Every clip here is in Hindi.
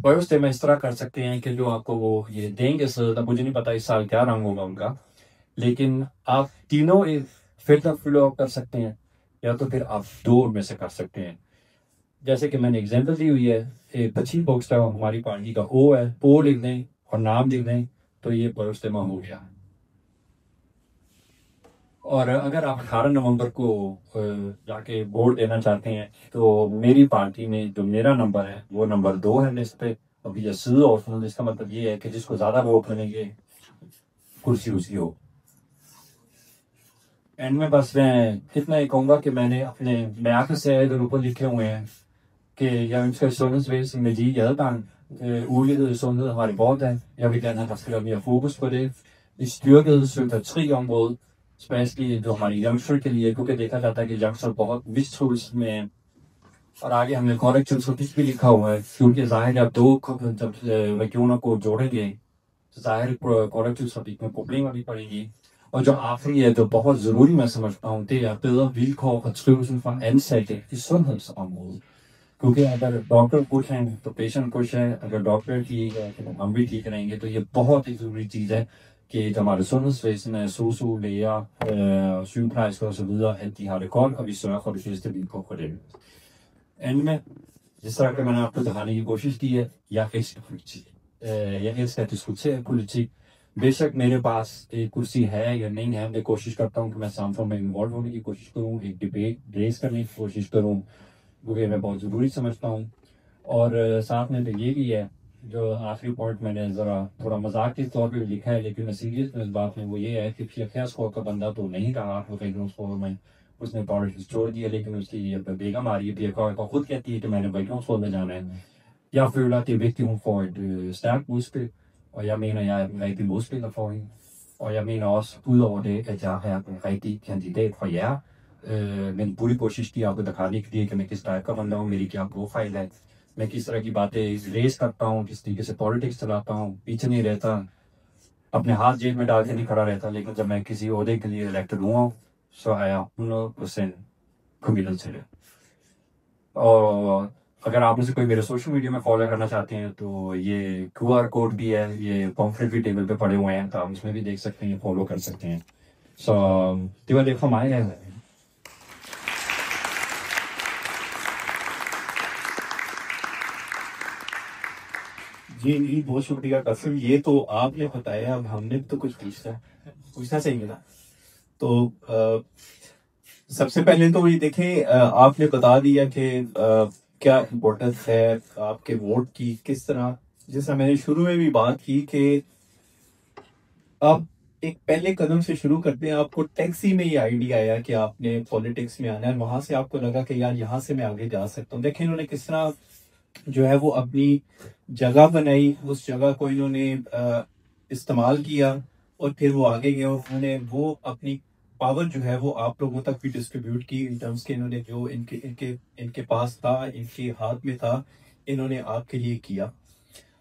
और उस में इस तरह कर सकते हैं कि जो आपको वो ये देंगे सर, मुझे नहीं पता इस साल क्या रंग होगा उनका, लेकिन आप तीनों फिर तक फ्लो कर सकते हैं, या तो फिर आप दो में से कर सकते हैं। जैसे कि मैंने एग्जांपल दी हुई है, एक 25 बॉक्स का हमारी पार्टी का ओ है, ओ लिख दें और नाम लिख दें, तो ये बरुस्तेमा हो गया। और अगर आप 18 नवंबर को जाके वोट देना चाहते हैं, तो मेरी पार्टी में जो मेरा नंबर है वो नंबर 2 है लिस्ट पे। अभी ये सीध और इसका मतलब ये है कि जिसको ज़्यादा वोट मिलेंगे कुर्सी उसकी हो। एंड में बस मैं इतना ही कहूँगा कि मैं आखिर से ऊपर लिखे हुए हैं que ja im Gesundheitswesen mit die Eltern ulighed sundhed har det godt af. Jeg vil gerne have, der skal være mere fokus på det. I styrket psykiatriområdet, specially जो हमारी यंगस्टर के लिए, क्योंकि देखा जाता है कि यंगस्टर बहुत मिसयूज में। और आगे हमने कॉरेक्शन सर्टिफिकेट भी लिखा हुआ है, क्योंकि जाहिर है आप दो जब वैक्यूनों को जोड़ेंगे तो जाहिर कॉरेक्शन सर्टिफिकेट में प्रॉब्लम भी पड़ेगी। और जो आखिरी है, जो बहुत ज़रूरी मैं समझता हूँ, det er bedre vilkår for trivsel for ansatte i sundhedsområdet। क्योंकि अगर डॉक्टर खुश हैं तो पेशेंट खुश है, अगर डॉक्टर ठीक है तो हम भी ठीक रहेंगे। तो ये बहुत ही ज़रूरी चीज़ है कि हमारे sundhedsvæsen, sosu, læger, sygeplejersker osv., at de har det godt, og vi sørger for det bedste vilkår for dem. And में जिस तरह के मैंने आपको दिखाने की कोशिश की है, या elsker politik. Jeg elsker at diskutere politik. बेशक मेरे पास एक कुर्सी है या नहीं है, मैं कोशिश करता हूँ कि मैं samfund में इन्वॉल्व होने की कोशिश करूँ, एक डिबेट रेस करने की कोशिश करूँ, क्योंकि मैं बहुत ज़रूरी समझता हूँ। और साथ में तो ये भी है, जो आखिरी पॉइंट मैंने ज़रा थोड़ा मजाक के तौर पे लिखा है, लेकिन मैं सीरियस में इस बात में, वो ये है कि फिर स्कोर का बंदा तो नहीं रहा वैक्यूम स्कोर में, उसने पॉलिटिक्स छोड़ दिया, लेकिन उसकी बेगम आ रही है PK खुद कहती है कि मैंने वैक्यूम स्कोर में जाना है। Jag føler, at det er vigtigt, hun får et stærkt udspil, og jeg mener, jeg er den rigtige modspiller for hende. Og jeg mener også, udover det, at jeg er den rigtige kandidat for jer. Men पूरी कोशिश की आपको दिखाने के लिए कि मैं किस टाइप का बंदा हूँ, मेरी क्या प्रोफाइल है, मैं किस तरह की बातें रेस करता हूँ, किस तरीके से पॉलिटिक्स चलाता हूँ, पीछे नहीं रहता, अपने हाथ जेब में डाल के नहीं खड़ा रहता। लेकिन जब मैं किसी ओहदे के लिए इलेक्टेड हुआ हूँ, सो आई एम 100% कमिटल से। और अगर आप मुझे कोई मेरे सोशल मीडिया में फॉलो करना चाहते हैं, तो ये QR कोड भी है, ये पॉम्फलेट भी टेबल पे पड़े हुए हैं, तो आप उसमें भी देख सकते हैं, फॉलो कर सकते हैं। सो det var det fra mig. जी बहुत शुक्रिया कासिम, ये तो आपने बताया, अब हमने तो कुछ पूछना चाहिए ना। तो सबसे पहले तो ये देखें, आपने बता दिया कि क्या इम्पोर्टेंस है आपके वोट की, किस तरह, जैसा मैंने शुरू में भी बात की कि आप एक पहले कदम से शुरू करते हैं। आपको टैक्सी में ये आइडिया आया कि आपने पॉलिटिक्स में आना है, वहां से आपको लगा कि यार यहाँ से मैं आगे जा सकता हूँ। देखें इन्होंने किस तरह जो है वो अपनी जगह बनाई, उस जगह को इन्होंने इस्तेमाल किया और फिर वो आगे गए, उन्होंने वो अपनी पावर जो है वो आप लोगों तक भी डिस्ट्रीब्यूट की, इन टर्म्स के इन्होंने जो इनके इनके इनके पास था, इनके हाथ में था, इन्होंने आपके लिए किया।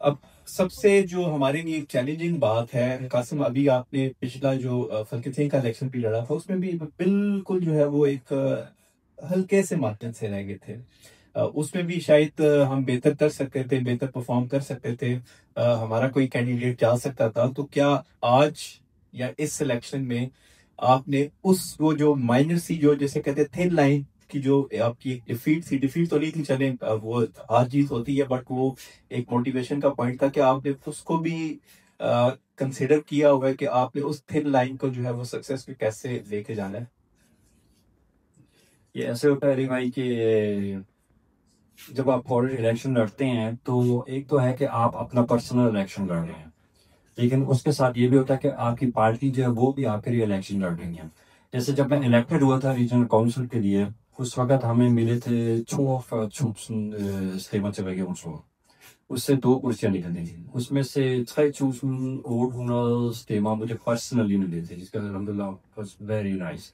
अब सबसे जो हमारे लिए चैलेंजिंग बात है कासिम, अभी आपने पिछला जो फलकत का इलेक्शन भी लड़ा था, उसमें भी बिल्कुल जो है वो एक हल्के से मार्जिन से रह गए थे। उसमें भी शायद हम बेहतर कर सकते थे, बेहतर परफॉर्म कर सकते थे, हमारा कोई कैंडिडेट जा सकता था। तो क्या आज या इस सिलेक्शन में आपने उस वो जो माइनर सी, जो जैसे कहते थिन लाइन की, जो आपकी एक डिफीट थी, डिफीट तो नहीं थी, चले वो हार जीत होती है, बट वो एक मोटिवेशन का पॉइंट था कि आपने उसको भी कंसिडर किया हुआ है कि आपने उस थिन लाइन को जो है वो सक्सेस में कैसे लेके जाना है? ये ऐसे होता है भाई कि जब आप फॉरेन इलेक्शन लड़ते हैं, तो एक तो है कि आप अपना पर्सनल इलेक्शन लड़ रहे हैं, लेकिन उसके साथ ये भी होता है कि आपकी पार्टी जो है वो भी आपके लिए इलेक्शन लड़ रही है। जैसे जब मैं इलेक्टेड हुआ था रीजनल काउंसिल के लिए, उस वक्त हमें मिले थे 2 stemmer til regionsrådet। उससे 2 कुर्सियां निकलनी थी, उसमें से 3.800 stemmer मुझे पर्सनली मिले थे, जिसका अल्हम्दुलिल्लाह वाज वेरी नाइस।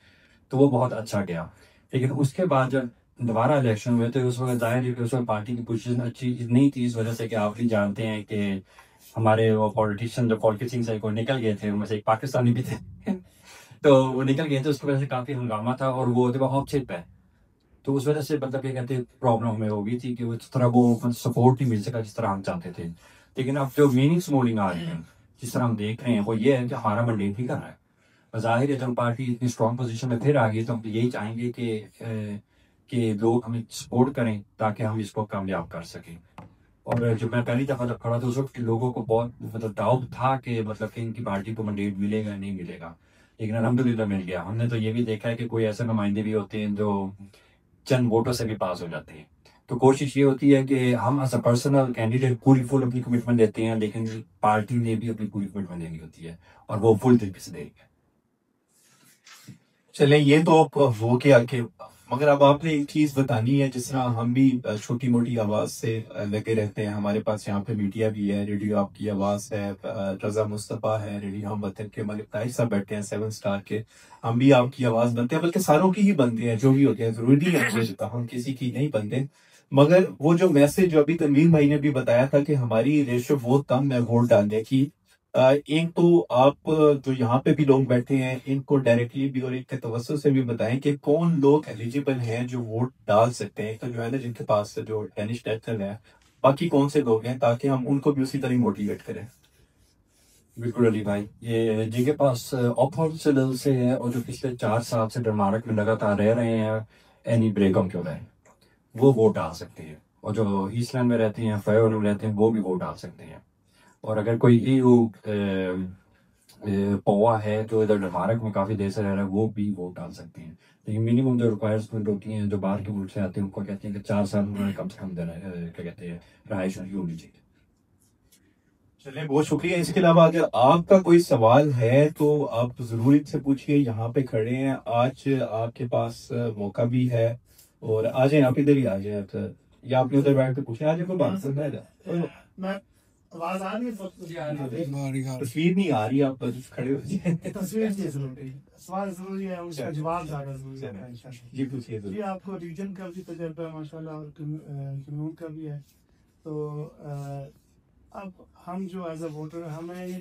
तो वो बहुत अच्छा गया। लेकिन उसके बाद जब दोबारा इलेक्शन हुए, तो उस वक्त जाहिर है कि उस वक्त पार्टी की पोजीशन अच्छी नहीं थी, इस वजह से कि आप भी जानते हैं कि हमारे वो पॉलिटिशियन जो पॉलिटिशियन से को निकल गए थे, उनमें से एक पाकिस्तानी भी थे तो वो निकल गए थे, उसकी वजह से काफ़ी हंगामा था, और वो ऑप्शन पे तो उस वजह से मतलब ये कहते प्रॉब्लम हमें हो गई थी कि वो जिस तरह वो सपोर्ट नहीं मिल सका जिस तरह हम चाहते थे। लेकिन अब जो मीनिंग्स मोडिंग आ रही हैं, जिस तरह हम देख रहे हैं, वो ये है कि हमारा मंडेट ही कर रहा है। ज़ाहिर है जब पार्टी इतनी स्ट्रॉन्ग पोजीशन में फिर आ गई तो हम यही चाहेंगे कि लोग हमें सपोर्ट करें ताकि हम इसको कामयाब कर सकें। और जब मैं पहली दफ़ा जब खड़ा था उस वक्त लोगों को बहुत मतलब डाउट था कि मतलब कि इनकी पार्टी को मंडेट मिलेगा नहीं मिलेगा, लेकिन अल्हम्दुलिल्लाह मिल गया। हमने तो ये भी देखा है कि कोई ऐसे नुमाइंदे भी होते हैं जो चंद वोटों से भी पास हो जाते हैं। तो कोशिश ये होती है कि हम एज अ पर्सनल कैंडिडेट पूरी फुल अपनी कमिटमेंट देते हैं, लेकिन पार्टी ने भी अपनी पूरी कमिटमेंट देनी होती है और वो फुल तरीके से देगी। चलें, ये तो अब हो के आके, मगर अब आपने एक चीज बतानी है। जिस तरह हम भी छोटी मोटी आवाज से लगे रहते हैं, हमारे पास यहाँ पे मीडिया भी है, रेडियो आपकी आवाज है, रजा मुस्तफा है, रेडियो हम वतन के मलिक ताहिर साहब बैठे हैं 7 स्टार के, हम भी आपकी आवाज बनते हैं, बल्कि सारों की ही बनते हैं जो भी होते हैं, जरूरी नहीं है हम किसी की नहीं बनते। मगर वो जो मैसेज जो अभी तनवीर भाई ने भी बताया था कि हमारी रेशो बहुत कम है वोट डालने की, एक तो आप जो यहाँ पे भी लोग बैठे हैं इनको डायरेक्टली भी और एक तवज्जो से भी बताएं कि कौन लोग एलिजिबल हैं जो वोट डाल सकते हैं। तो जो है ना, जिनके पास जो डेनिश नेशनल है, बाकी कौन से लोग हैं, ताकि हम उनको भी उसी तरह मोटिवेट करें। बिल्कुल अली भाई, ये जिनके पास ऑफर से है और जो पिछले 4 साल से डेनमार्क में लगातार रह रहे हैं, एनी ब्रेकअप क्यों रहे, वो वोट डाल सकते हैं। और जो ईस्टलैंड में रहते हैं, फायर में रहते हैं, वो भी वोट डाल सकते हैं। और अगर कोई ईयू पौवा है जो इधर डेनमार्क में काफ़ी देर से रह रहा है, वो भी वोट डाल सकते हैं। लेकिन मिनिमम जो रिक्वायरमेंट होती हैं, जो बाहर के मुल्क से आते हैं, उनको कहते हैं कि 4 साल उन्होंने कम से कम देना क्या कहते हैं, रहायश होनी चाहिए। चलिए, बहुत शुक्रिया। इसके अलावा अगर आपका कोई सवाल है तो आप जरूर इनसे पूछिए, यहाँ पे खड़े हैं आज, आपके पास मौका भी है। और आ जाए, आप इधर ही आ जाए, या आपने उधर बैठ के पूछे, आ जाए, कोई बात नहीं। मैं आवाज आ रही है, तस्वीर नहीं आ रही, आप खड़े हो जाए। तस्वीर सवाल जरूरी है, उसका जवाब ज्यादा जरूरी है। जी पूछिए। जी, आपको रीजन का भी तजर्बा है माशाल्लाह, और कम्यून का भी है। तो अब हम जो एज अ वोटर हमें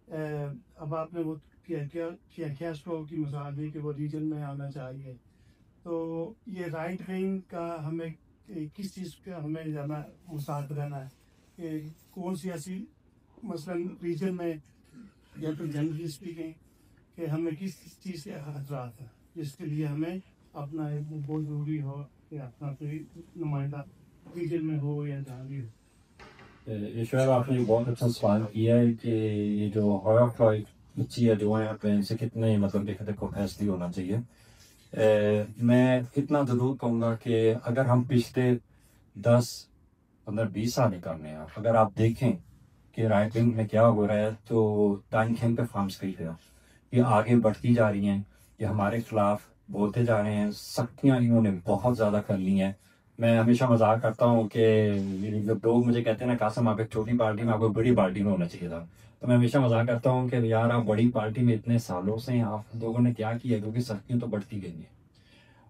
अब आपने वो किया शो की मिसाल दी कि वो रीजन में आना चाहिए। तो ये राइट विंग का हमें किस चीज़ का हमें ज़्यादा मुसाद रहना है कि कौन सी ऐसी मसलन रीजन में, या तो जनरली स्पीकिंग, कि हमें किस चीज़ से खतरात है जिसके लिए हमें अपना एक बहुत ज़रूरी हो कि अपना कोई नुमाइंदा रीजन में हो या जहाँ भी हो। ईश्वर, आपने बहुत अच्छा सवाल किया है कि ये जो हॉयर बच्ची जो है आप इनसे कितने मतलब देखते को फैसली होना चाहिए। मैं इतना ज़रूर कहूँगा कि अगर हम पिछले 10, 15, 20 साल निकालने हैं, अगर आप देखें कि राइट विंग में क्या हो रहा है, तो टाइम खेम पे फार्म्स कही थे ये आगे बढ़ती जा रही हैं, ये हमारे खिलाफ बोलते जा रहे हैं, सख्तियाँ इन्होंने बहुत ज़्यादा कर ली हैं। मैं हमेशा मजाक करता हूँ कि जब लोग मुझे कहते हैं ना, कासम आप एक छोटी पार्टी में, आपको बड़ी पार्टी में होना चाहिए था, तो मैं हमेशा मजाक करता हूँ कि यार आप बड़ी पार्टी में इतने सालों से हैं, आप लोगों ने क्या किया, क्योंकि सख्तियाँ तो बढ़ती गई हैं।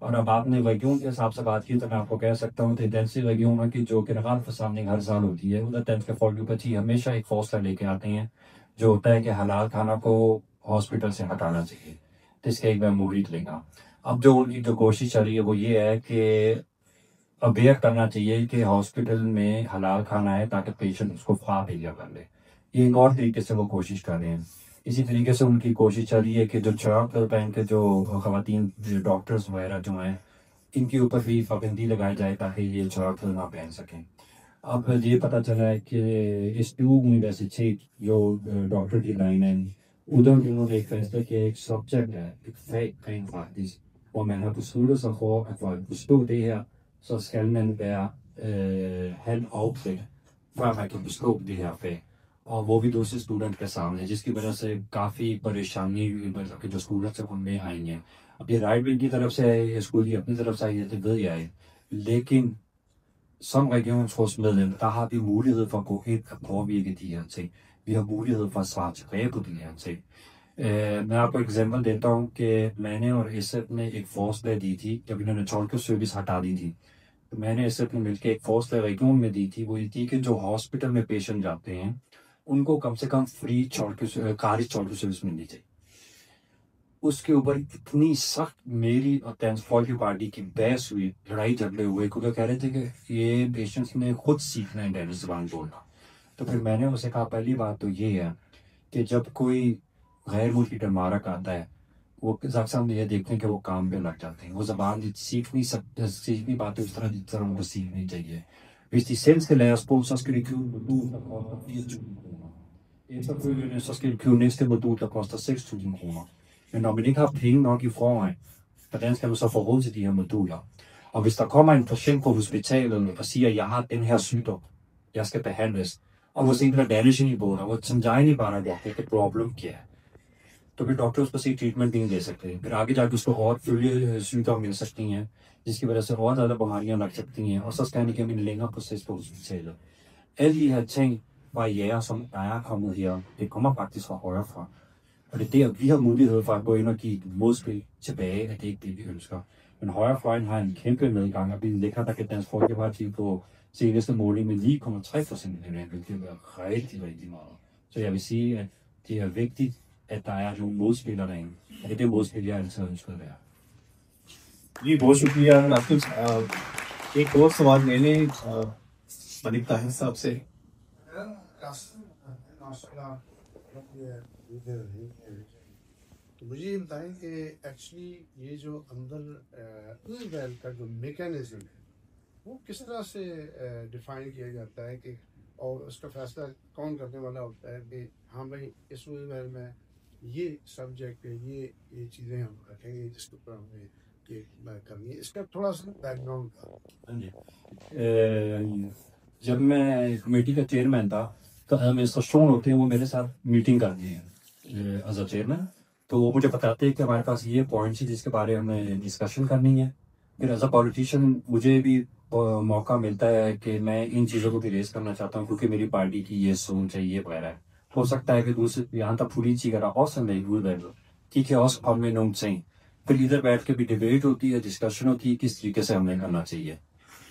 और अब आपने वैक्यूम के हिसाब से बात की, तो मैं आपको कह सकता हूँ कि इंटेंसिव वैक्यूम है कि जो कि नकाल फसामनी हर साल होती है, उधर 10 के 40 हमेशा एक फौसला लेके आते हैं जो होता है कि हलाल खाना को हॉस्पिटल से हटाना चाहिए। तो इसका एक मैं मुरीद लेगा। अब जो उनकी जो कोशिश चल रही है वो ये है कि अवेयर करना चाहिए कि हॉस्पिटल में हलाल खाना है ताकि पेशेंट उसको खा भेजा कर ले। ये एक और तरीके से वो कोशिश कर रहे हैं। इसी तरीके से उनकी कोशिश चल रही है कि जो शराब पहन के जो खवातीन डॉक्टर्स वगैरह जो हैं, इनके ऊपर भी पाबंदी लगाई जाए ताकि ये शराब ना पहन सकें। अब ये पता चला है कि इस ट्यूब यूनिवर्सिटी जो डॉक्टर की लाइन है, उधर उन्होंने एक फैसला किया, एक सब्जेक्ट है, एक fake krijgvaardig. Och men har beslutat sig för att vara bestå det her, så skal man være halv afklædt, før man kan bestå det her fag। और वो भी दूसरे स्टूडेंट के सामने, जिसकी वजह से काफ़ी परेशानी मतलब कि जो स्टूडेंट्स हैं उनमें आई हैं। अब ये राइट विंग की तरफ से है, ये स्कूल की अपनी तरफ से आई है, det ved jeg ikke. Lekin som regionsrådsmedlem, der har vi mulighed for at gå ind og påvirke de her ting. Vi har mulighed for at svare tilbage på de her ting. मैं आपको एग्जाम्पल देता हूँ कि मैंने और एसएफ ने एक फौसला दी थी जब इन्होंने चॉल्को सर्विस हटा दी थी। तो मैंने एसएफ ने मिलकर एक फौसला रेग्यून में दी थी, वो ये थी कि जो हॉस्पिटल में पेशेंट जाते हैं उनको कम से कम फ्री कारी चॉल्को सर्विस मिलनी चाहिए। उसके ऊपर इतनी सख्त मेरी और टेंसफॉल की पार्टी की बहस हुई, लड़ाई झगड़े हुए, क्योंकि कह रहे थे कि ये पेशेंट्स ने खुद सीखना है डेनिस ज़बान बोलना। तो फिर मैंने उसे कहा पहली बात तो ये है कि जब कोई गैर मुल्की डरमारक आता है, वो सामने ये देखते हैं कि वो काम पे लग जाते हैं, वो ज़बान सीख नहीं सकते, सीख नहीं पाते उस तरह जिस तरह उनको सीखनी चाहिए. Visst, i svenska läsbok så skulle kulturmoduler kosta 4.000 kronor. Efterfølgende så skal næste modul, der koster 6.000 kroner. Men når man ikke har penge nok i forvejen, hvordan skal man så få råd til de her moduler? Og hvis der kommer en patient på hospitalet og siger, at jeg har den her sygdom, jeg skal behandles, और वो सिंगल डैनिश ही नहीं बोल रहा, वो समझा ही नहीं पा रहा कि प्रॉब्लम क्या है, तो फिर डॉक्टर उसको सही ट्रीटमेंट नहीं दे सकते. फिर आगे जाके उसको और सुविधा मिल सकती हैं, जिसकी वजह से और ज़्यादा बीमारियां लग सकती हैं, og så skal han igennem en længere proces på hospitalet. Alle de her ting, barrierer, som er kommet her, det kommer faktisk fra højrefra. Og det er der, vi har mulighed for at gå ind og give et modspil tilbage, at det ikke er det, vi ønsker. Men højrefløjen har en kæmpe medgang, og vi ligger der kan Dansk Folkeparti på seneste måling med 9,3%, hvilket er rigtig, rigtig meget. Så jeg vil sige, at det er vigtigt, at der er nogle modspillere derinde. Og det er det modspil, jeg altid har ønsket at være. जी बहुत शुक्रिया राकेश. एक और सवाल मैंने मलिक ताहिर साहब से. तो मुझे ये बताएं कि एक्चुअली ये जो अंदर वेल का जो मैकेनिज्म है वो किस तरह से डिफाइन किया जाता है कि और उसका फैसला कौन करने वाला होता है कि हाँ भाई इस वेल में ये सब्जेक्ट है, ये चीज़ें हम रखेंगे जिसके ऊपर हमें ये करनी है. इसका थोड़ा सा बैकग्राउंड था. जब मैं कमेटी का चेयरमैन था तो एडमिनिस्ट्रेशन होते हैं, वो मेरे साथ मीटिंग करती हैं एज अ चेयरमैन. तो वो मुझे बताते हैं कि हमारे पास ये पॉइंट्स है जिसके बारे में हमें डिस्कशन करनी है. फिर एज अ पॉलिटिशियन मुझे भी मौका मिलता है कि मैं इन चीज़ों को भी रेस करना चाहता हूँ, क्योंकि मेरी पार्टी की ये सोच है, ये वगैरह है. हो सकता है कि दूसरे यहाँ तक politiker der også er med i udvalget, de kan også komme med nogle ting. फिर इधर बैठ के भी डिबेट होती है, डिस्कशन होती है किस तरीके से हमें करना चाहिए.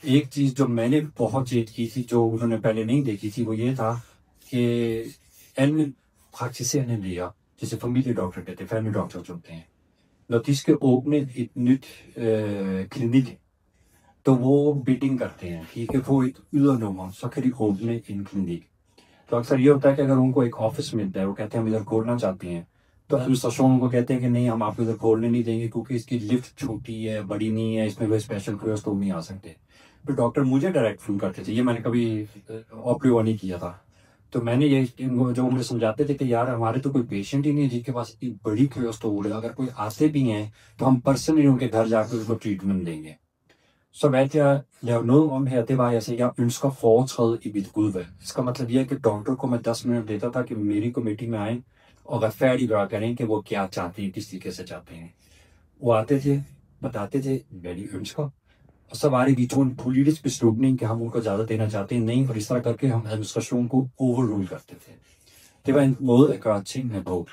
एक चीज़ जो मैंने बहुत चेत की थी, जो उन्होंने पहले नहीं देखी थी, वो ये था कि en praktiserende læger, जैसे familiedoktor कहते हैं, family doctors होते हैं, når de skal åbne et nyt klinik, तो वो बिडिंग करते हैं कि वो एक ydernummer, så kan de åbne en klinik. तो अक्सर ये होता है कि अगर उनको एक ऑफिस मिलता है, वो कहते हैं हम इधर खोलना चाहते हैं, तो एडमिनिस्ट्रेशन को कहते हैं कि नहीं हम आपको इधर खोलने नहीं देंगे क्योंकि इसकी लिफ्ट छोटी है, बड़ी नहीं है, इसमें कोई स्पेशल कोर्स तो नहीं आ सकते. फिर डॉक्टर मुझे डायरेक्ट फोन करते थे, ये मैंने कभी ऑपरेट नहीं किया था. तो मैंने ये जो मुझे समझाते थे कि यार हमारे तो कोई पेशेंट ही नहीं है जिनके पास इतनी बड़ी क्योस्टोल है, अगर कोई आते भी हैं तो हम पर्सनली उनके घर जाकर उनको ट्रीटमेंट देंगे. Så valgte jeg at lave noget om her, det var, at jeg sagde, at jeg ønsker foretræde i mit udvalg. इसका मतलब ये है कि डॉक्टर को मैं 10 मिनट देता था कि मेरी कमेटी में आए और retfærdiggøre करें कि वो क्या चाहते हैं, किस तरीके से चाहते हैं. वो आते थे, बताते थे मेरी ønsker, og så var det, vi tog en politisk beslutning, कि हम उनको ज़्यादा देना चाहते हैं नहीं, और इस तरह करके हम administration को overrule करते थे. Det var en måde at gøre tingene på.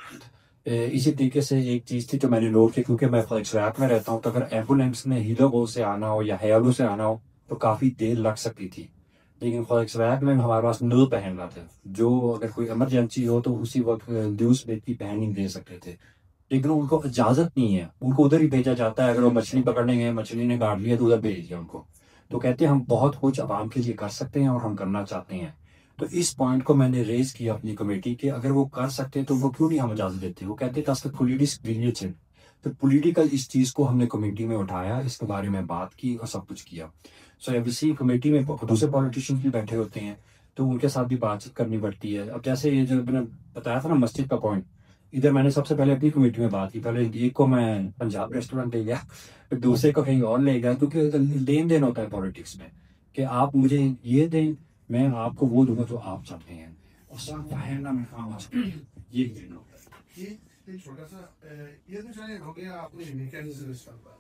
इसी तरीके से एक चीज़ थी जो मैंने नोट की, क्योंकि मैं फ्रेडरिksværk में रहता हूँ, तो अगर एम्बुलेंस में Hillerød से आना हो या Herlev से आना हो तो काफ़ी देर लग सकती थी. लेकिन फ्रेडरिksværk में हमारे पास nødbehandler थे, जो अगर कोई इमरजेंसी हो तो उसी वक्त livsvigtig की पैनिंग दे सकते थे. लेकिन उनको इजाज़त नहीं है, उनको उधर ही भेजा जाता है. अगर वो मछली पकड़ने गए, मछली ने काट लिया तो उधर भेज दिया उनको. तो कहते हैं हम बहुत कुछ आवाम के लिए कर सकते हैं और हम करना चाहते हैं. तो इस पॉइंट को मैंने रेज किया अपनी कमेटी के, अगर वो कर सकते हैं तो वो क्यों नहीं हम इजाज़त देते. वो कहते हैं politisk vilje til. तो पॉलिटिकल इस चीज़ को हमने कमेटी में उठाया, इसके बारे में बात की और सब कुछ किया. सो या सी कमेटी में दूसरे पॉलिटिशियंस भी बैठे होते हैं, तो उनके साथ भी बातचीत करनी पड़ती है. अब जैसे ये जो मैंने बताया था ना मस्जिद का पॉइंट, इधर मैंने सबसे पहले अपनी कमेटी में बात की. पहले एक को मैं पंजाब रेस्टोरेंट ले गया, फिर दूसरे को कहीं और ले गया, क्योंकि लेन देन होता है पॉलिटिक्स में कि आप मुझे ये दें, मैं आपको वो दूंगा जो आप चाहते हैं. और सब पहनना में काम ये देना होता है. ये छोटा सा ये तो चले हो गया आपने मैकेनिज्म इस्तेमाल,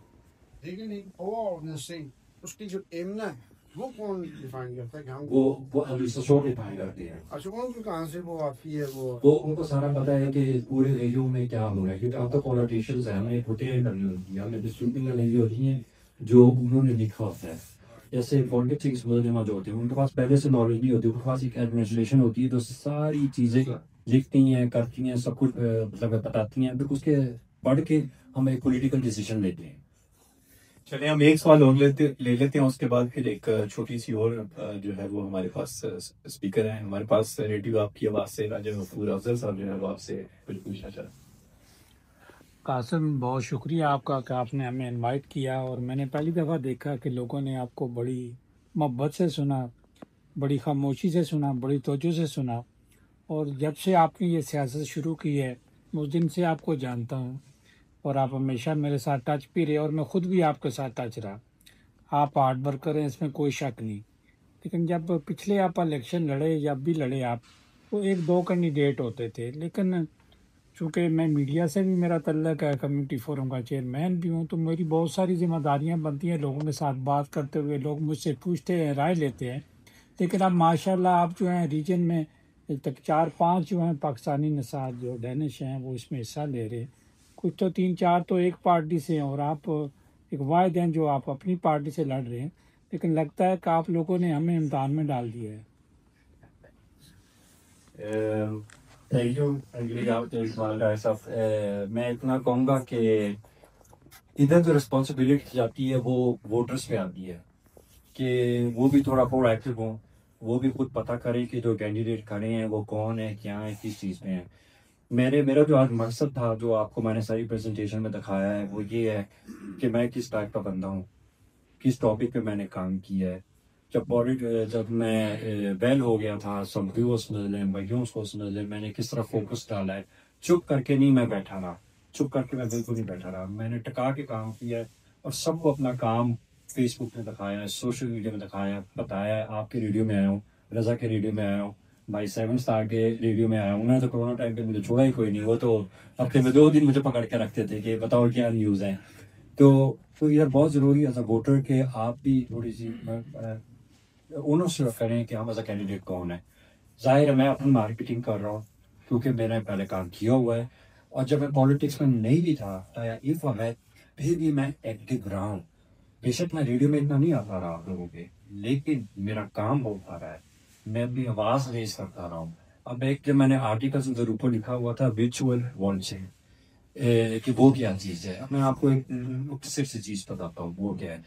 लेकिन एक और से उसकी जो एमना है वो कौन डिफाइन करता है कि हम वो एडमिनिस्ट्रेशन डिफाइन करती है. अच्छा उनको कहाँ से वो आती है, वो उनको सारा पता है कि पूरे रेडियो में क्या हो रहा है, क्योंकि अब तो पॉलिटिशियंस हैं, हमें होते करनी होती है, हमें डिस्ट्रीब्यूटिंग करनी होती है जो उन्होंने लिखा होता है. जैसे पॉलिटिक्स में जो होते हैं उनके पास पहले से नॉलेज नहीं होती, उनके पास एक एडमिनिस्ट्रेशन होती है, तो सारी चीज़ें लिखती हैं, करती हैं, सब कुछ मतलब बताती हैं. फिर उसके पढ़ के हम एक पॉलिटिकल डिसीजन लेते हैं। चलिए हम एक सवाल और ले लेते हैं, उसके बाद फिर एक छोटी सी और जो है वो हमारे पास स्पीकर है हमारे पास रेडियो आपकी आवाज से राजा गफूर अफजल साहब जो है वो आपसे कुछ पूछना चाह रहे हैं। कासिम, बहुत शुक्रिया आपका कि आपने हमें इनवाइट किया, और मैंने पहली दफ़ा देखा कि लोगों ने आपको बड़ी मोहब्बत से सुना, बड़ी खामोशी से सुना, बड़ी तवज्जो से सुना। और जब से आपने ये सियासत शुरू की है उस दिन से आपको जानता हूँ, और आप हमेशा मेरे साथ टच भी रहे, और मैं ख़ुद भी आपके साथ टच रहा। आप हार्ड वर्कर हैं, इसमें कोई शक नहीं। लेकिन जब पिछले आप इलेक्शन लड़े, जब भी लड़े आप, तो एक दो कैंडिडेट होते थे। लेकिन चूँकि मैं मीडिया से भी मेरा तल्लक है, कम्युनिटी फोरम का चेयरमैन भी हूँ, तो मेरी बहुत सारी जिम्मेदारियाँ बनती हैं लोगों के साथ बात करते हुए। लोग मुझसे पूछते हैं, राय लेते हैं। लेकिन अब माशाल्लाह आप जो हैं रीजन में तक 4-5 जो हैं पाकिस्तानी नसाद जो डैनिश हैं वो इसमें हिस्सा ले रहे हैं। कुछ तो 3-4 तो एक पार्टी से हैं, और आप एक वाहिद हैं जो आप अपनी पार्टी से लड़ रहे हैं। लेकिन लगता है कि आप लोगों ने हमें इम्तिहान में डाल दिया है। थैंक यू भाई साहब। मैं इतना कहूँगा कि इधर जो रिस्पॉन्सिबिलिटी जाती है वो वोटर्स पे आती है कि वो भी थोड़ा प्रोएक्टिव हों, वो भी खुद पता करें कि जो कैंडिडेट खड़े हैं वो कौन है, क्या है, किस चीज़ में है। मेरा जो आज मकसद था, जो आपको मैंने सारी प्रेजेंटेशन में दिखाया है, वो ये है कि मैं किस टाइप का बंदा हूँ, किस टॉपिक पे मैंने काम किया है। जब मैं वेल हो गया था, सब व्यूअर्स मिले, भाइयों को मिले, मैंने किस तरह फोकस डाला है। चुप करके नहीं मैं बैठा रहा, चुप करके मैं बिल्कुल नहीं बैठा रहा। मैंने टका के काम किया है और सबको अपना काम फेसबुक में दिखाया है, सोशल मीडिया में दिखाया है, बताया है। आपके रेडियो में आया हूँ, रजा के रेडियो में आया हूँ, भाई 7 स्टार के रेडियो में आया हूँ। मैं तो कोरोना टाइम पे मुझे छोड़ा ही कोई नहीं, वो तो हफ्ते में 2 दिन मुझे पकड़ के रखते थे कि बताओ क्या न्यूज़ है। तो यार बहुत ज़रूरी है एज अ वोटर के आप भी थोड़ी सी ओनरशिप करें कि हम एज अ कैंडिडेट कौन है। जाहिर है मैं अपनी मार्केटिंग कर रहा हूँ क्योंकि मैंने पहले काम किया हुआ है, और जब मैं पॉलिटिक्स में नहीं भी था इफ है फिर भी मैं एक्टिव रहा हूँ। बेशक मैं रेडियो में इतना नहीं आता रहा आप लोगों के, लेकिन मेरा काम बहुत आ रहा है, मैं अपनी आवाज़ रेज करता रहा हूँ। अब एक जब मैंने आर्टिकल उधर ऊपर लिखा हुआ था विचुअल वॉचिंग कि वो क्या चीज़ है। अब मैं आपको एक मुख्तसर सी चीज़ बताता हूँ वो क्या है।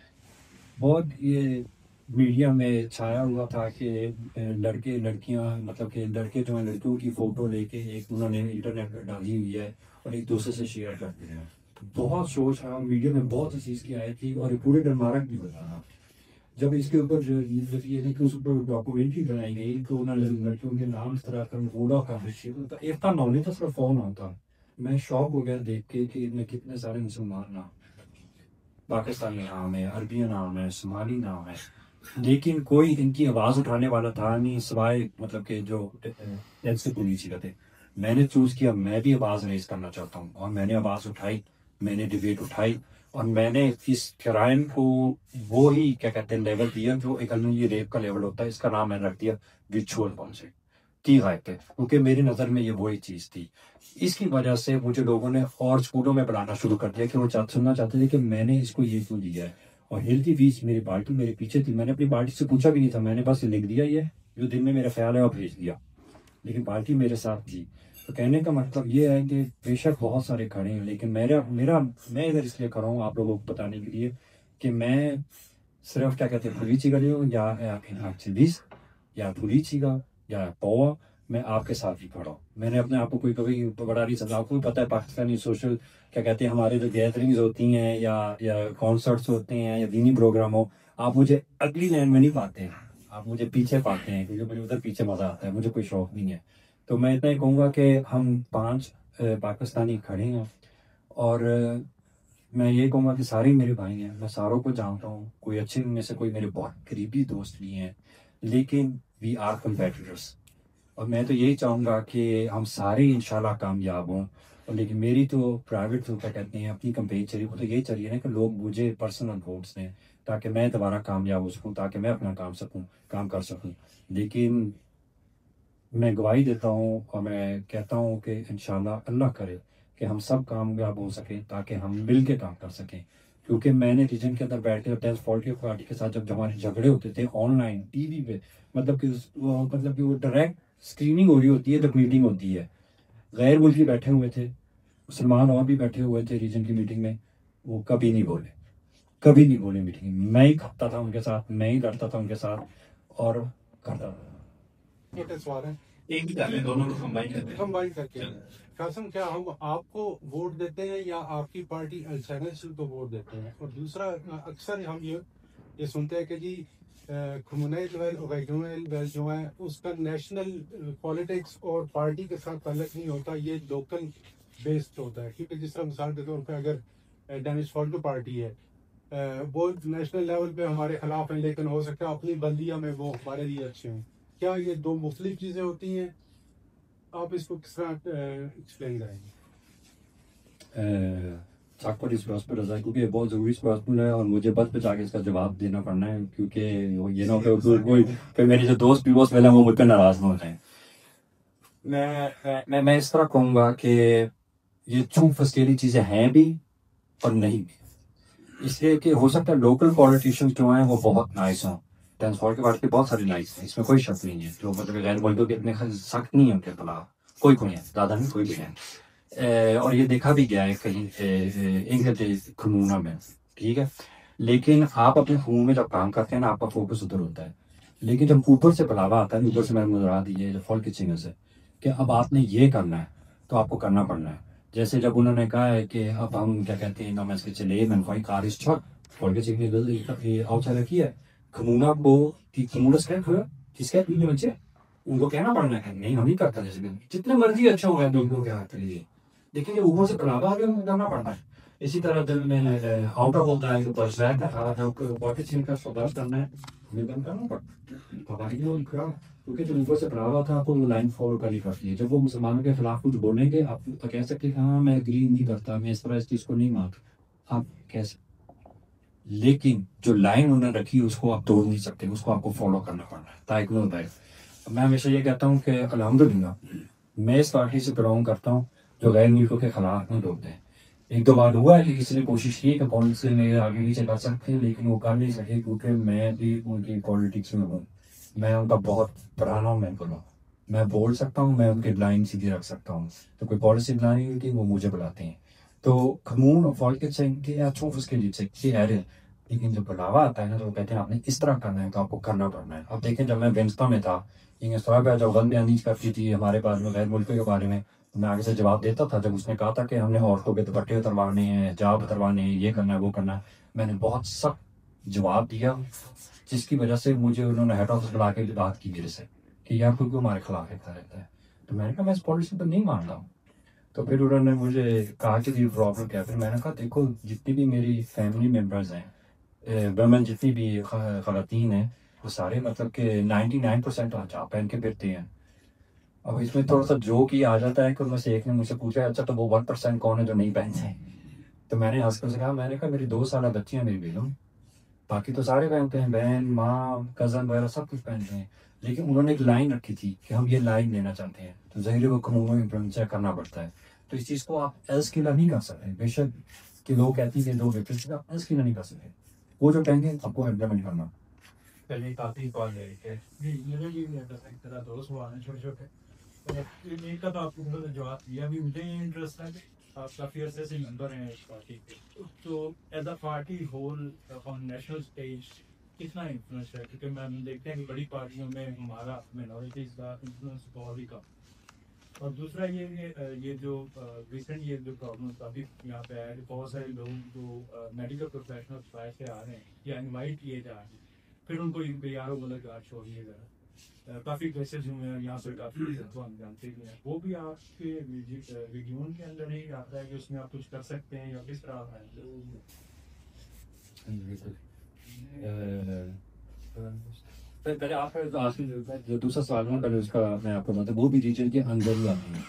बहुत ये मीडिया में छाया हुआ था कि लड़के लड़कियां, मतलब कि लड़के जो हैं लड़कियों की फ़ोटो लेके एक उन्होंने इंटरनेट पर डाली हुई है और एक दूसरे से शेयर करते हैं। बहुत सोच रहा मीडिया में बहुत सी चीज़ की आई थी और पूरे डरमारक भी बताना। जब इसके ऊपर ये उस ऊपर डॉक्यूमेंट्री बनाई गई तो उन्होंने लड़कियों के नाम इस तरह का बूढ़ा का विषय इतना नॉलेज था, सिर्फ फ़ोन आता। मैं शौक हो गया देख के कि इनमें कितने सारे मुसलमान नाम, पाकिस्तानी नाम है, अरबी नाम है, सोमाली नाम है, लेकिन कोई इनकी आवाज़ उठाने वाला था नहीं सिवाय मतलब कि जो से पुलिस थे। मैंने चूज़ किया मैं भी आवाज़ रेज करना चाहता हूँ, और मैंने आवाज़ उठाई, मैंने डिबेट उठाई, और मैंने इस क्राइम को वो ही क्या कहते हैं लेवल दिया जो एक ये रेप का लेवल होता है। इसका नाम मैंने रख दिया विचुअल वॉचिंग की गायब पे, क्योंकि मेरी नज़र में ये वही चीज़ थी। इसकी वजह से मुझे लोगों ने और स्कूलों में बुलाना शुरू कर दिया कि वो सुनना चाहते थे कि मैंने इसको ये क्यों दिया है। और हिल की बीच मेरी पार्टी मेरे पीछे थी, मैंने अपनी पार्टी से पूछा भी नहीं था, मैंने बस लिख दिया ये जो दिन में मेरा ख्याल है और भेज दिया, लेकिन पार्टी मेरे साथ थी। तो कहने का मतलब ये है कि बेशक बहुत सारे खड़े हैं, लेकिन मैं इधर इसलिए खड़ा हूँ आप लोगों को बताने के लिए कि मैं सिर्फ क्या कहते हैं पुलिस का हूँ या एक्टिविस्ट या पुलिस का या पौवा, मैं आपके साथ ही खड़ा हूँ। मैंने अपने आप को कोई कभी बड़ा नहीं समझा। आपको पता है पाकिस्तानी सोशल क्या कहते हैं हमारे जो गैदरिंग्स होती हैं या कॉन्सर्ट्स होते हैं या दीनी प्रोग्राम हो, आप मुझे अगली लाइन में नहीं पाते हैं, आप मुझे पीछे पाते हैं क्योंकि मुझे उधर पीछे मज़ा आता है, मुझे कोई शौक नहीं है। तो मैं इतना ही कहूँगा कि हम 5 पाकिस्तानी खड़े हैं, और मैं ये कहूँगा कि सारे मेरे भाई हैं, मैं सारों को जानता हूँ, कोई अच्छे में से कोई मेरे बहुत करीबी दोस्त भी हैं, लेकिन वी आर कंपेटिटर्स। और मैं तो यही चाहूँगा कि हम सारे इंशाल्लाह कामयाब हों। और लेकिन मेरी तो प्राइवेट जो क्या कहते हैं अपनी कंपेन चली, वो तो यही चलिए ना कि लोग मुझे पर्सनल वोट्स दें ताकि मैं दोबारा कामयाब हो सकूँ, ताकि मैं अपना काम कर सकूँ। लेकिन मैं गवाही देता हूँ और मैं कहता हूँ कि इंशाल्लाह अल्लाह करे कि हम सब कामयाब हो सकें ताकि हम मिल के काम कर सकें। क्योंकि मैंने रीजन के अंदर बैठ कर पॉलिटिकल पार्टी के साथ जब हमारे झगड़े होते थे ऑनलाइन टीवी पे, मतलब कि वो डायरेक्ट स्क्रीनिंग हो रही होती है, जब मीटिंग होती है, गैर मुल्की बैठे हुए थे, मुसलमान और भी बैठे हुए थे रीजन की मीटिंग में, वो कभी नहीं बोले, कभी नहीं बोले मीटिंग में। मैं ही खपता था उनके साथ, मैं ही लड़ता था उनके साथ और करता था। छोटे सवाल है, एक ही कर लें, दोनों को कंबाइन कर लें। कंबाइन करके। कासिम, क्या हम आपको वोट देते हैं या आपकी पार्टी अल्टरनेटिव को वोट देते हैं? और दूसरा, अक्सर हम ये सुनते हैं कि जी कम्युनल जो है उसका नेशनल पॉलिटिक्स और पार्टी के साथ ताल्लुक नहीं होता, ये लोकल बेस्ड होता है। क्योंकि जिस तरह मिसाल के तौर पर अगर डेनिस फॉल्टो पार्टी है, वो नेशनल लेवल पे हमारे खिलाफ हैं, लेकिन हो सकता है अपनी बल्दिया में वो हमारे लिए अच्छे हों। क्या ये दो मुख्तलिफ चीज़ें होती हैं? आप इसको किस तरह एक्सप्लेन करेंगे? चाक पर इस बात पर रजा, क्योंकि ये बहुत ज़रूरी सवाल है और मुझे बच बचा के इसका जवाब देना पड़ना है, क्योंकि ये ना हो कि मेरे जो दोस्त भी बहुत पहले वो मुझ पर नाराज़ ना हो जाए। मैं इस तरह कहूँगा कि ये चूँ फसकेली चीज़ें हैं भी और नहीं भी, इसलिए कि हो सकता है लोकल पॉलिटिशियंस जो हैं वो बहुत नाइस हों, ट्रांसपोर्ट के बारे में बहुत सारे नाइस हैं, इसमें कोई शक नहीं है, जो मतलब गैर मुल्कों के इतने सख्त नहीं है उनके खिलाफ, कोई है, ज़्यादा नहीं, कोई भी है। और ये देखा भी गया है कहीं इंग्लैंड खमूना में, ठीक है। लेकिन आप अपने खून में जब काम करते हैं ना, आपका फोकस उधर होता है। लेकिन जब ऊपर से बुलावा आता है, ऊपर से मैंने मुझे दी है फॉल की चिंग से कि अब आपने ये करना है तो आपको करना पड़ना है। जैसे जब उन्होंने कहा है कि अब हम क्या कहते हैं ना, मैं इसके चले मैं कोई कार इस छक फॉल की चिंग ने आउटसाइड रखी है खमूना को कि खमूना स्कैप हुआ किसके पीने बच्चे, उनको कहना पड़ना है नहीं हम ही करता, जैसे जितने मर्जी अच्छा हो गया दोनों के हाथ लिए, लेकिन जब ऊपर से बुलावा आ गया करना पड़ता है। इसी तरह दिल में आउटर होता है ऊपर से का सौदा करना है, करना पड़ता है, क्योंकि जब ऊपर से बुलावा था आपको लाइन फॉलो करनी पड़ती है। जब वो मुसलमानों के खिलाफ कुछ बोलेंगे आप तो कह सकते हैं हाँ मैं एग्री नहीं करता, मैं इस तरह इस चीज़ को नहीं मानता, आप कह सकते, लेकिन जो लाइन उन्होंने रखी उसको आप तोड़ नहीं सकते, उसको आपको फॉलो करना पड़ना है ताकि वो बताए। मैं हमेशा ये कहता हूँ कि अल्हम्दुलिल्लाह मैं इस पार्टी से बिलोंग करता हूँ जो गैर मुल्कों के खिलाफ नहीं बोलते हैं। एक दो बार हुआ है कि किसी ने कोशिश की कि पॉलिसी में आगे नीचे कर सकते हैं, लेकिन वो कर नहीं सके, क्योंकि मैं भी उनकी पॉलिटिक्स में हूँ, मैं उनका बहुत पुराना मेंबर हूँ, मैं बोल सकता हूँ, मैं उनकी लाइन सीधी रख सकता हूँ, तो कोई पॉलिसी बनानी होती है वो मुझे बुलाते हैं। तो खमून और फॉल्ट से अच्छों उसके लिए से है, लेकिन जब बुलावा आता है ना तो वो कहते हैं आपने इस तरह करना है तो आपको करना पड़ना है। अब देखें जब मैं वेंस्टा में था, इंग्लिश जब गल बयानी करती थी हमारे पास में गैर मुल्कों के बारे में, मैं आगे से जवाब देता था। जब उसने कहा था कि हमने औरतों के दुपट्टे उतरवाने हैं, हिजाब उतरवाने हैं, ये करना है वो करना है, मैंने बहुत सख्त जवाब दिया, जिसकी वजह से मुझे उन्होंने हेड ऑफिस बुला के बात की मेरे से कि यार क्योंकि हमारे खिलाफ रहता है। तो मैंने कहा मैं इस पॉलिसी पर नहीं मान रहा हूँ। तो फिर उन्होंने मुझे कहा कि ये प्रॉब्लम क्या है। फिर मैंने कहा देखो जितनी भी मेरी फैमिली मेम्बर्स हैं, वमेन जितनी भी ख़वातीन हैं, वो सारे मतलब कि 99% हिजाब पहन के फिरते हैं। अब इसमें थोड़ा सा जोक ही आ जाता है कि उनमें से एक ने मुझसे पूछा अच्छा तो वो 1% कौन है जो नहीं पहनते हैं। तो मैंने हंस कर कहा, मैंने कहा मेरी 2 साल बच्चियाँ मेरी बेगम, बाकी तो सारे पहनते हैं, बहन माँ कज़न वगैरह सब कुछ पहनते हैं। लेकिन उन्होंने एक लाइन रखी थी कि हम ये लाइन लेना चाहते हैं, तो ज़ाहिर वो कानूनों में इम्प्लीमेंट करना पड़ता है। तो इस चीज़ को आप एल्स किला नहीं कर सकते, बेशक कि लोग कहते हैं कि लोग आप एल्स किला नहीं कर सकते, वो जो कहेंगे आपको इम्प्लीमेंट करना। पहले काफ़ी कॉल ले रही है जी, मेरे लिए भी तरह दो सवाल हैं छोटे छोटे। एक का तो आपको मतलब जवाब दिया भी, मुझे ये इंटरेस्ट है कि आप काफ़ी अर्से से मेंबर हैं इस पार्टी के, तो as a party whole on national stage कितना इन्फ्लुएंस है? क्योंकि हम देखते हैं कि बड़ी पार्टियों में हमारा मिनॉरिटीज़ का इन्फ्लुएंस बहुत ही कम। और दूसरा ये जो रिसेंट ये जो प्रॉब्लम काफ़ी यहाँ पे है, बहुत सारे लोग जो मेडिकल प्रोफेशनल्स बाहर से आ रहे हैं या इनवाइट किए जा रहे हैं, फिर उनको यारों गलत गार्ड छोड़िए जा काफ़ी केसेस हुए हैं यहाँ पे, काफ़ी तो हम जानते भी हैं। वो भी आपके रिज्यूम के अंदर ही आता है कि उसमें आप कुछ कर सकते हैं या किस तरह है? पहले आपका जो दूसरा सवाल है पहले उसका मैं आपको बताता हूँ, वो भी रीजन के अंदर ही आते हैं।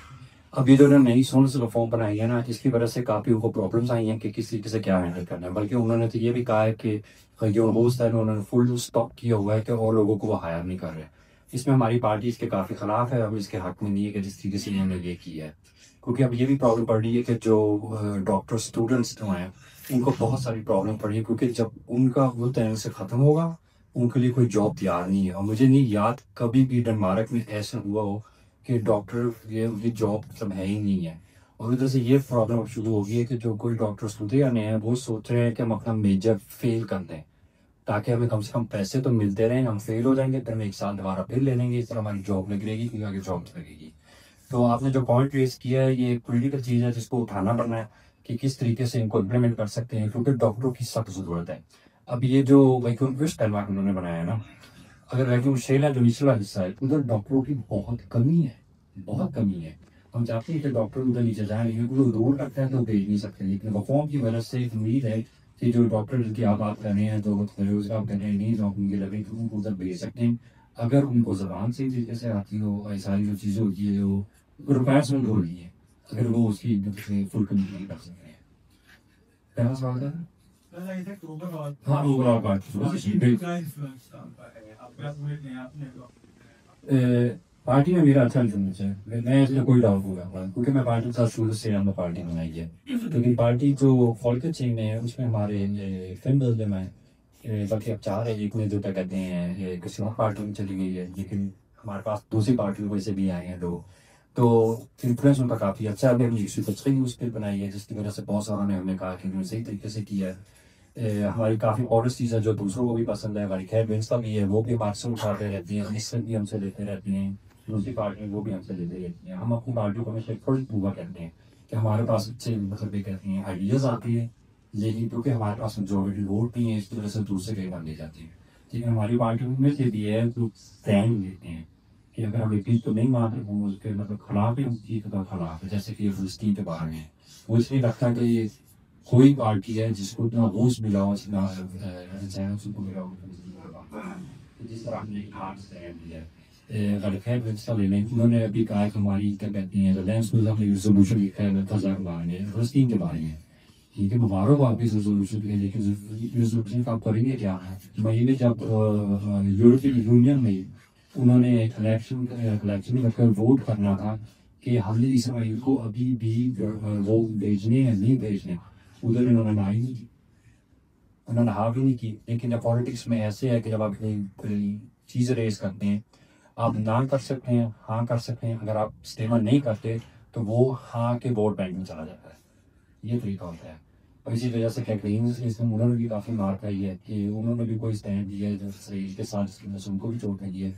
अब ये जो उन्होंने नई सोर्स रिफॉर्म बनाई है ना, इसकी वजह से काफ़ी उनको प्रॉब्लम्स आई हैं कि किस तरीके से क्या हैंडल करना है। बल्कि उन्होंने तो ये भी कहा है कि जो होस्ट है उन्होंने फुल स्टॉप किया हुआ है कि और लोगों को वो हायर नहीं कर रहे। इसमें हमारी पार्टी इसके काफ़ी ख़िलाफ़ है, अब इसके हक़ में नहीं है कि जिस तरीके से इन्होंने ये किया है, क्योंकि अब ये भी प्रॉब्लम पड़ रही है कि जो डॉक्टर स्टूडेंट्स जो हैं उनको बहुत सारी प्रॉब्लम पड़ रही है, क्योंकि जब उनका वो तरह से ख़त्म होगा उनके लिए कोई जॉब तैयार नहीं है। और मुझे नहीं याद कभी भी डेनमार्क में ऐसा हुआ हो कि डॉक्टर ये उनकी जॉब मतलब है ही नहीं है। और इधर से ये प्रॉब्लम शुरू हो गई है कि जो कोई डॉक्टर्स होते आने हैं वो सोच रहे हैं कि हम अपना मेजर फेल कर दें, ताकि हमें कम से कम पैसे तो मिलते रहें। हम फेल हो जाएंगे फिर हम 1 साल दोबारा फिर ले लेंगे, इस तरह हमारी जॉब लग रहेगी, क्योंकि आगे जॉब लगेगी। तो आपने जो पॉइंट रेस किया है ये एक पॉलिटिकल चीज़ है जिसको उठाना पड़ना है कि किस तरीके से इनको इम्प्लीमेंट कर सकते हैं, क्योंकि डॉक्टरों की सख्त ज़रूरत है। अब ये जो वैक्यूम ट्विस्ट टैलवाक उन्होंने बनाया है ना, अगर वैक्यूम शेल है जो निचला हिस्सा है उधर डॉक्टरों की बहुत कमी है, बहुत कमी है। हम चाहते हैं कि डॉक्टर उधर नीचे जाए, क्योंकि वो दूर रखते हैं तो भेज नहीं सकते, लेकिन रिफॉर्म की वजह से एक उम्मीद है कि जो डॉक्टर जिनकी आप बात कर रहे हैं तो रोजगार कर रहे हैं, नहीं जॉब उनकी लग रही तो उनको उधर भेज सकते हैं, अगर उनको जबान से तरीके से आती हो, सारी जो चीज़ें होती है जो रिक्वायरमेंट हो रही है, अगर वो उसकी फुल कम्प्लीट कर सकते हैं। पहला सवाल था हाँ ओवरऑल बात पार्टी में मेरा अच्छा इंफ्लुएंस है, मैं इसमें कोई डाउट नहीं करता, क्योंकि मैं पार्टी के साथ शुरू से हमने पार्टी बनाई है। लेकिन पार्टी जो फॉल्कट चेन है उसमें हमारे फिल्म बदले में बल्कि अब चाह रहे हैं, एक में जो क्या कहते हैं किसी और पार्टी में चली गई है, लेकिन हमारे पास दूसरी पार्टियों में से भी आए हैं लोग, तो इन्फ्लुएंस उनका काफ़ी अच्छा है। हमने सुपर न्यूज़ पे बनाई है जिसकी वजह से बहुत सारों ने हमें कहा कि उन्होंने सही तरीके से किया है। हमारी काफ़ी पॉलिसीज़ है जो दूसरों को भी पसंद है, हमारी खैर विंस्टा भी है, वो भी हमारे से उठाते रहती हैं, इससे भी हमसे लेते रहती हैं, दूसरी पार्टी वो भी हमसे लेते रहती हैं। हम अपनी पार्टियों को हमेशा फर्ज पूरा करते हैं कि हमारे पास अच्छे मतलब ये कहते हैं आइडियाज़ आती है, लेकिन क्योंकि हमारे पास मेजोरिटी वोट नहीं है इस वजह से दूसरे कई बार ले जाती है। लेकिन हमारी पार्टी में से भी है तो स्टैंड लेते हैं कि अगर हम एक चीज़ तो नहीं मानते वो उसके मतलब खिलाफ ही चीज़ का खिलाफ है, जैसे कि ये फिलिस्तीन के बारे में वो इसलिए लगता है कि ये कोई पार्टी है जिसको इतना होश मिला हो, इतना उसको मिला हो, जिस तरह हमने हाथ स्टैंड लिया खैर हिस्सा ले लें। उन्होंने अभी कहा कि हमारी क्या कहती हैं रिलायंस में हमने रेजोल्यूशन लिखा है फजा के बारे में, फिलिस्तीन के बारे में, ठीक है मुबारक आप इस रेजोल्यूशन के, लेकिन रेजोल्यूशन का आप करेंगे क्या? महीने जब यूरोपियन यूनियन में उन्होंने इलेक्शन करके वोट करना था कि हमने इसराइल को अभी भी वो भेजने या नहीं भेजने, उधर इन्होंने ना ही नहीं की, उन्होंने हाँ भी नहीं की। लेकिन जब पॉलिटिक्स में ऐसे है कि जब आप अपनी चीज़ रेस करते हैं आप ना कर सकते हैं, हाँ कर सकते हैं, अगर आप स्टेटमेंट नहीं करते तो वो हाँ के वोट बैंक में चला जाता है, ये तरीका होता है। और इसी वजह से कैकरीन इसमें उन्होंने भी काफ़ी मार खाई है कि उन्होंने भी कोई स्टैंड दिया है जो इसराइल के साथ, इसकी वजह से उनको भी चोट लगी है।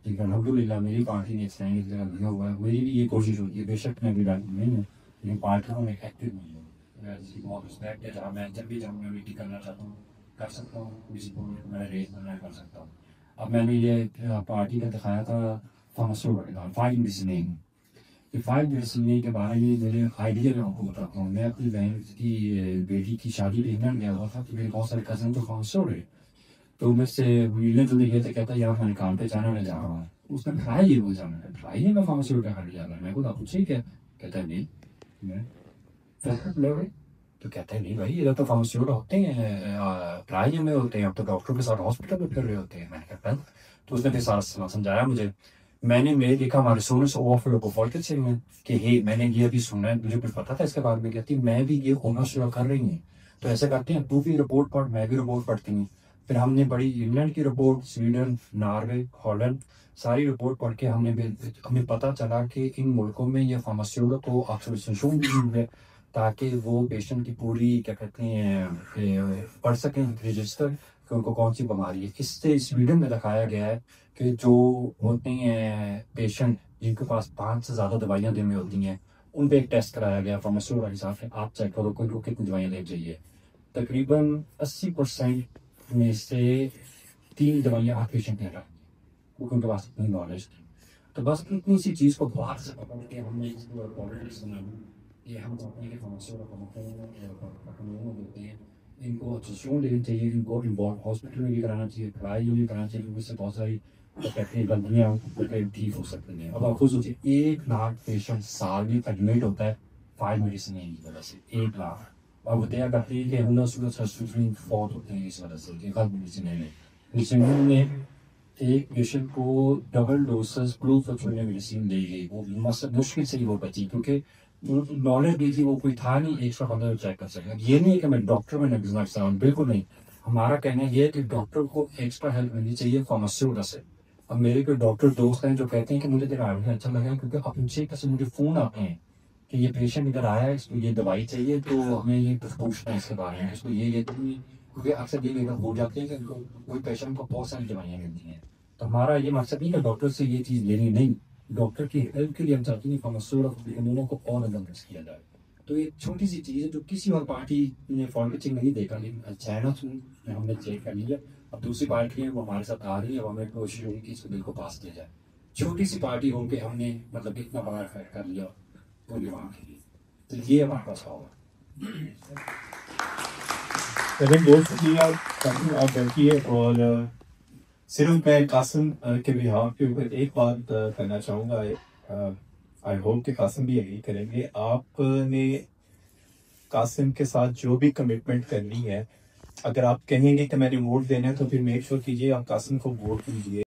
लेकिन अलहमदुलिल्लाह मेरी पार्टी ने स्टैंड इस जगह लिया हुआ है, मेरी भी ये कोशिश होती है, बेशक मैं भी डायरेक्ट नहीं हूँ लेकिन पार्टियों में एक्टिव नहीं हूँ, जिसकी बहुत रिस्पेक्ट है, जहाँ मैं जब भी जाऊँगा मीटिंग करना चाहता हूँ कर सकता हूँ, किसी को मैं रेस करना कर सकता हूँ। अब मैंने ये पार्टी का दिखाया था फार्मास्यूटिकल 5 मेडिसिन, 5 मेडिसिन के बारे में मेरे आइडिया मैं आपको बताता हूँ। मैं अपनी बहन की बेटी की शादी पे इंग्लैंड गया हुआ था, तो मेरे बहुत सारे कज़न तो फार्मास्यूटिकल है, तो मैं से मिलने तो नहीं कहता यार मैंने काम पे जाना, मैं जा रहा हूँ, उसने ट्राई ये बोल जाना है ट्राई नहीं, मैं फार्मास्यूटिकल करने जा रहा है, मैं खुद आपको ठीक है, कहता है नहीं मैं तो कहते हैं नहीं भाई इधर तो फार्मास्यूटिकल होते हैं ट्राई में होते हैं, अब तो डॉक्टर के साथ हॉस्पिटल में कर रहे होते हैं। मैंने कहा तो उसने फिर सारा समझाया मुझे, मैंने देखा हमारे सोने से ओवरफ्लो को फॉल्ट से में कि हे मैंने ये अभी सुना है, मुझे कुछ पता था इसके बारे में, कहती मैं भी ये होना शुरू कर रही हूँ, तो ऐसे करते हैं तू भी रिपोर्ट पढ़ मैं भी रिपोर्ट पढ़ती हूँ। फिर हमने बड़ी इंग्लैंड की रिपोर्ट, स्वीडन, नॉर्वे, हॉलैंड सारी रिपोर्ट पढ़ के हमें पता चला कि इन मुल्कों में ये फार्मास्यूटिकल को ऑथराइजेशन दी हुई है ताकि वो पेशेंट की पूरी क्या कहते हैं पढ़ सकें रजिस्टर कि उनको कौन सी बीमारी है। इससे स्वीडन में दिखाया गया है कि जो होते हैं पेशेंट जिनके पास 5 से ज़्यादा दवाइयाँ दिन में होती हैं उन पर एक टेस्ट कराया गया फार्मास्यूटिकल के हिसाब से, आप चेक करो कि उनको कितनी दवाइयाँ लेनी चाहिए। तकरीबन 80% में से 3 दवाइयाँ आप पेशेंट ले रहा है क्योंकि उनके पास इतनी नॉलेज थी। तो बस इतनी सी चीज़ को बाहर से पकड़ के हमने पॉलिटिक्स बना ये हम कंपनी के फार्मास्यूटिकल देते हैं, इनको अच्छी लेनी चाहिए, इनको इन्वॉल्व हॉस्पिटल में भी कराना चाहिए, ट्राई भी कराना चाहिए, क्योंकि इससे बहुत सारी कहते हैं गंदगियाँ ठीक हो सकती हैं। अब आप खुद सोचिए 1 लाख पेशेंट साल में एडमिट होता है 5 मेडिसिन की वजह से, 1 लाख। अब बताया करते हैं कि हम फॉट होते हैं इस वजह से कि गलत मेडिसिन में एक पेशेंट को डबल डोसेस मेडिसिन दी गई, वो मुश्किल से ही वो बची क्योंकि नॉलेज दी थी, वो कोई था नहीं एक्स्ट्रा बंदा चेक कर सके। ये नहीं है कि मैं डॉक्टर में बिजनेस हूँ, बिल्कुल नहीं, हमारा कहना ये है कि डॉक्टर को एक्स्ट्रा हेल्प मिलनी चाहिए फार्मास्यूटिकल से। अब मेरे कोई डॉक्टर दोस्त हैं जो कहते हैं कि मुझे तेरा आइडिया अच्छा लगा क्योंकि अपने से मुझे फ़ोन आते हैं कि ये पेशेंट इधर आया है, इसको ये दवाई चाहिए, तो हमें ये पूछना है इसके बारे में, इसको ये क्योंकि अक्सर ये लेकर हो जाते हैं कि उनको कोई पेशेंट को बहुत सारी दवाइयाँ मिलती हैं। तो हमारा ये मकसद नहीं है डॉक्टर से ये चीज़ लेनी, नहीं, डॉक्टर की हेल्प के लिए हम चाहते हैं कि उन्होंने को और अंदर किया जाए। तो ये छोटी सी चीज़ है जो किसी और पार्टी ने फॉर्मेटिंग नहीं देखा, लेकिन चाइना में हमने चेक कर लिया। अब दूसरी पार्टी है वो हमारे साथ आ रही है, अब हमें कोशिश होगी कि इसको बिल को पास किया जाए। छोटी सी पार्टी होकर हमने मतलब इतना बड़ा फैक्ट कर लिया पूरी वहाँ के लिए, तो ये हमारे पास होगा। बहुत शुक्रिया कासिम, आप बैठिए। और सिर्फ मैं कासिम के बिहाफ के ऊपर एक बात करना चाहूँगा, आई होप कि कासिम भी यही करेंगे। आपने कासिम के साथ जो भी कमिटमेंट करनी है, अगर आप कहेंगे कि मैंने वोट देना है तो फिर मेक श्योर कीजिए आप कासिम को वोट दीजिए।